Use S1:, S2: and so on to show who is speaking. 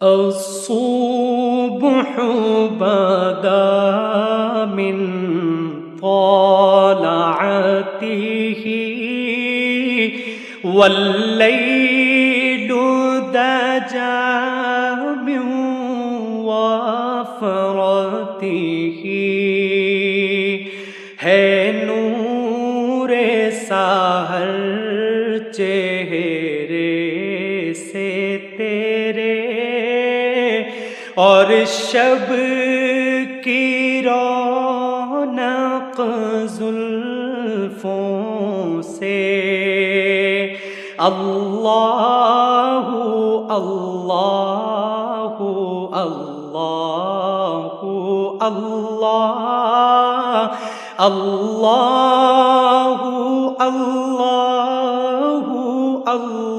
S1: الصبح بدا من طلعته والليل دجى من وفرته ہے نور سحر چہرے سے تیرے اور شب کی رونق زلفوں سے اللہ اللہ اللہ اللہ اللہ اللہ اللہ